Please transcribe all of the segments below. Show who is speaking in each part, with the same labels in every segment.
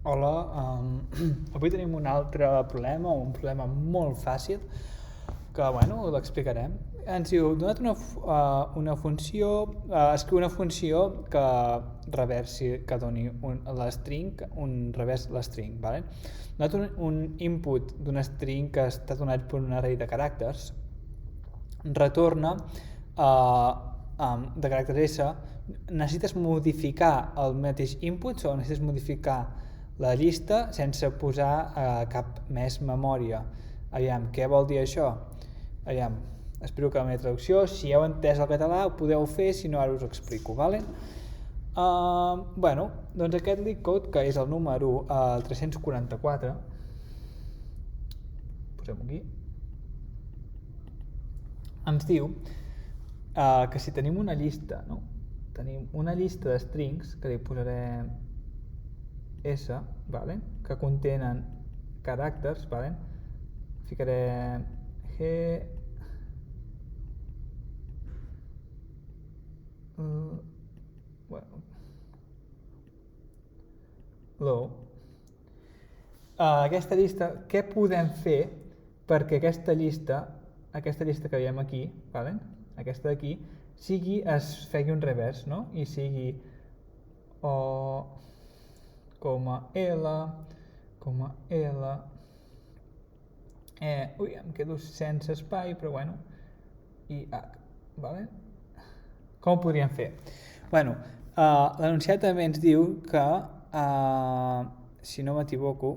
Speaker 1: Hola, avui tenim un altre problema, un problema molt fàcil, que, l'explicarem. Ens diu, donat una funció, escriu una funció que reversi, que doni un revers l'string, vale? Donat un input d'un string que està donat per un array de caràcters, retorna de caràcter S. Necessites modificar el mateix input o necessites modificar la llista sense posar cap més memòria. Aviam, què vol dir això? Aviam, espero que la meva traducció, si heu entès el català ho podeu fer, si no ara us ho explico, vale? Doncs aquest LeetCode, que és el número 344, posem-ho aquí, ens diu que si tenim una llista, no? Tenim una llista de strings, que li posarem S, vale? Que contenen caràcters, vale? Ficarem G, low. Aquesta llista, què podem fer perquè aquesta llista que veiem aquí, vale? Aquesta d'aquí, es fegui un revers, no? I sigui O, L, L, em quedo sense espai, però bueno, i H, vale? Com ho podríem fer? L'enunciat també ens diu que, si no m'equivoco,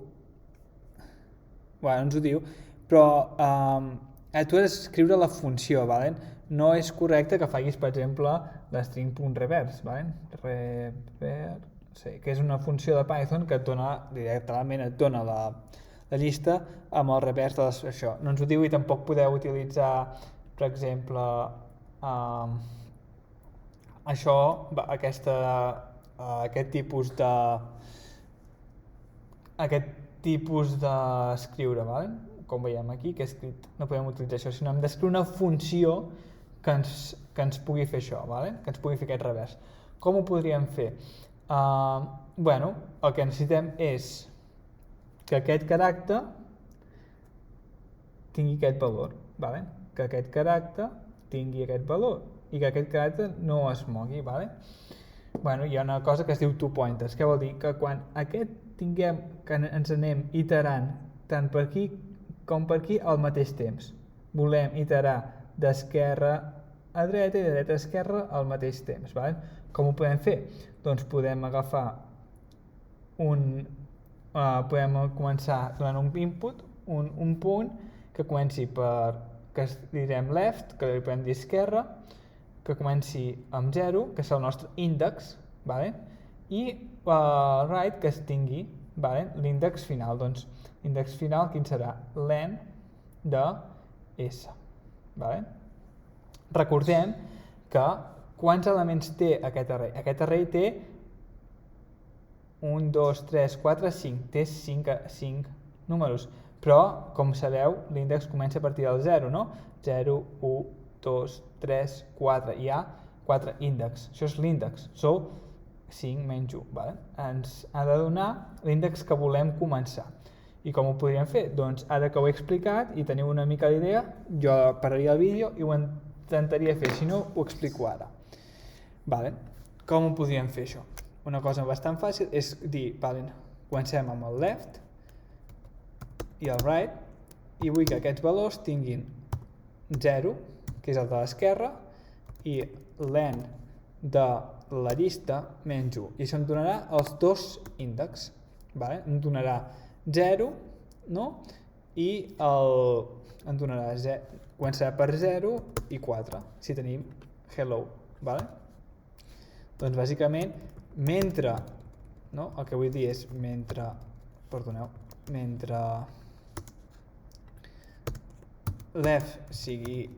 Speaker 1: ens ho diu, però tu has d'escriure la funció, vale? No és correcte que facis, per exemple, l'string.reverse, vale? Que és una funció de Python que et dona, directament et dona la llista amb el revers d'això. No ens ho diu i tampoc podeu utilitzar, per exemple, aquest tipus d'escriure, vale? Com veiem aquí, que he escrit, no podem utilitzar això, sinó hem d'escriure una funció que ens pugui fer això, vale? Que ens pugui fer aquest revers. Com ho podríem fer? El que necessitem és que aquest caràcter tingui aquest valor, vale? Que aquest caràcter tingui aquest valor i que aquest caràcter no es mogui, vale? Hi ha una cosa que es diu toPointers, que vol dir que quan aquest tinguem que ens anem iterant tant per aquí com per aquí al mateix temps. Volem iterar d'esquerra a dreta i de dreta a esquerra al mateix temps, vale? Com ho podem fer? Doncs podem agafar podem començar donant un input, un punt que comenci que direm left, que li podem dir esquerra, que comenci amb 0, que serà el nostre índex, vale? I right, que es tingui, vale? L'índex final. Doncs l'índex final quin serà? Len de S. Vale? Recordem que quants elements té aquest array? Aquest array té 1, 2, 3, 4, 5. Té 5 números. Però, com sabeu, l'índex comença a partir del 0, no? 0, 1, 2, 3, 4. Hi ha 4 índexs. Això és l'índex. 5 menys 1. Vale? Ens ha de donar l'índex que volem començar. I com ho podríem fer? Doncs ara que ho he explicat i teniu una mica d'idea, jo pararia el vídeo i ho intentaria fer. Si no, ho explico ara. Vale? Com ho podríem fer això? Una cosa bastant fàcil és dir, comencem amb el left i el right i vull que aquests valors tinguin 0, que és el de l'esquerra, i len de la llista menys 1. I això em donarà els dos índexs. Vale? Em donarà 0, no? I em donarà començarà per 0 i 4, si tenim hello. Vale? Doncs bàsicament, mentre, no? El que vull dir és mentre left sigui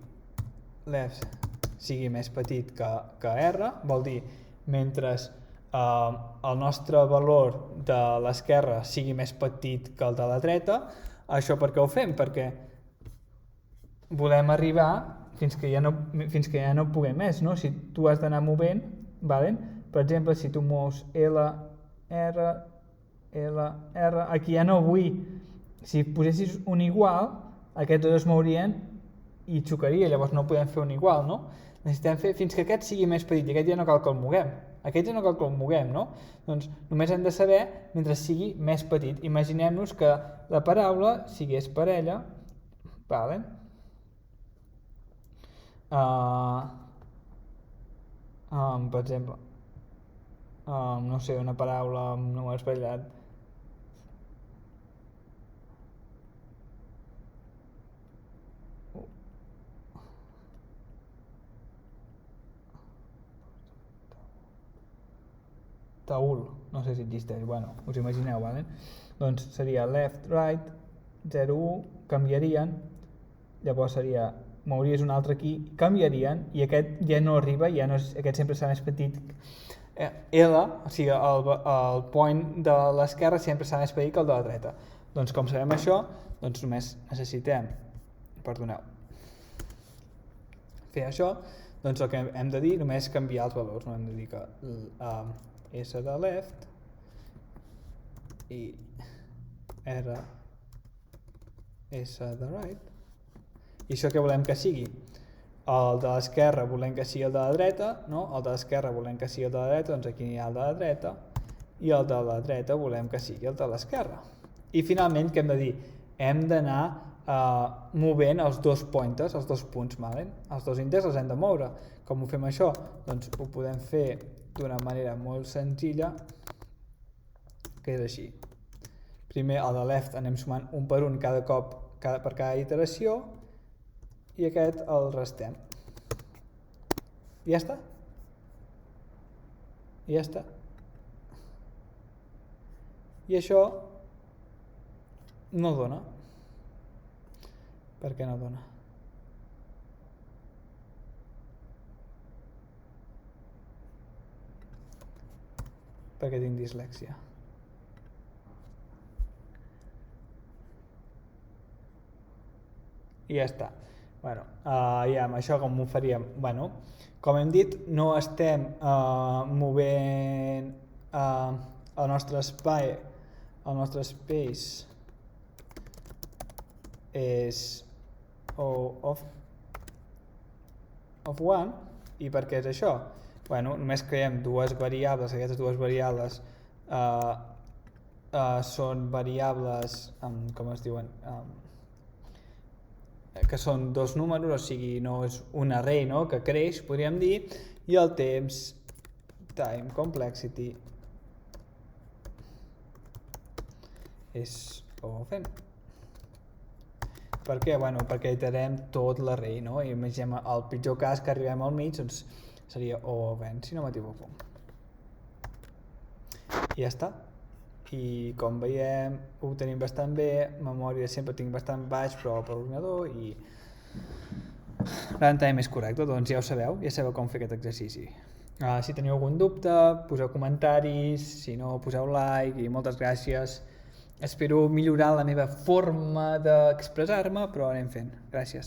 Speaker 1: més petit que R, vol dir mentre el nostre valor de l'esquerra sigui més petit que el de la dreta. Això per què ho fem? Perquè volem arribar fins que ja no puguem més, no? Si tu has d'anar movent, vale? Per exemple, si tu mous L, R, L, R, aquí ja no vull, si posessis un igual, aquests dos es mourien i xocaria, llavors no podem fer un igual, no? Necessitem fer fins que aquest sigui més petit i aquest ja no cal que el moguem. Aquest ja no cal que el moguem, no? Doncs només hem de saber mentre sigui més petit. Imaginem-nos que la paraula sigués parella, vale? Per exemple, no sé, una paraula amb número espatllat. Taül, no sé si existeix, bueno, us imagineu, vale? Doncs seria left, right, 0, 1, canviarien, llavors seria, mouries un altre aquí, canviarien, i aquest ja no arriba, ja no és, aquest sempre serà més petit. L, o sigui, el point de l'esquerra sempre serà més petit que el de la dreta. Doncs com sabem això, doncs només necessitem, perdoneu, fer això, doncs el que hem de dir només és canviar els valors, no hem de dir que S de left i R S de right. I això què volem que sigui? El de l'esquerra volem que sigui el de la dreta, no? El de l'esquerra volem que sigui el de la dreta, doncs aquí hi ha el de la dreta, i el de la dreta volem que sigui el de l'esquerra. I finalment, què hem de dir? Hem d'anar movent els dos pointers, els dos punts, vale? Els dos índexs els hem de moure. Com ho fem això? Doncs ho podem fer d'una manera molt senzilla, que és així. Primer, el de left anem sumant un per un cada cop, per cada iteració, i aquest el restem. I ja està. I ja està. I això no dona. Per què no dona? Perquè tinc dislèxia. I ja està. Bueno, ja amb això com ho faríem? Bueno, com hem dit, no estem movent el nostre espai, el nostre space és of one. I per què és això? Bueno, només creem dues variables, aquestes dues variables són variables, com es diuen, que són dos números, o sigui, no és un array, no?, que creix, podríem dir, i el temps, time complexity, és of n. Per què? Bueno, perquè iterem tot l'array, no? I imaginem el pitjor cas que arribem al mig, doncs seria O of n, si no m'equivoco. I ja està. I com veiem, ho tenim bastant bé, memòria sempre tinc bastant baix, però per l'ordinador, i runtime és correcte, doncs ja ho sabeu, ja sabeu com fer aquest exercici. Si teniu algun dubte, poseu comentaris, si no, poseu like, i moltes gràcies. Espero millorar la meva forma d'expressar-me, però anem fent. Gràcies.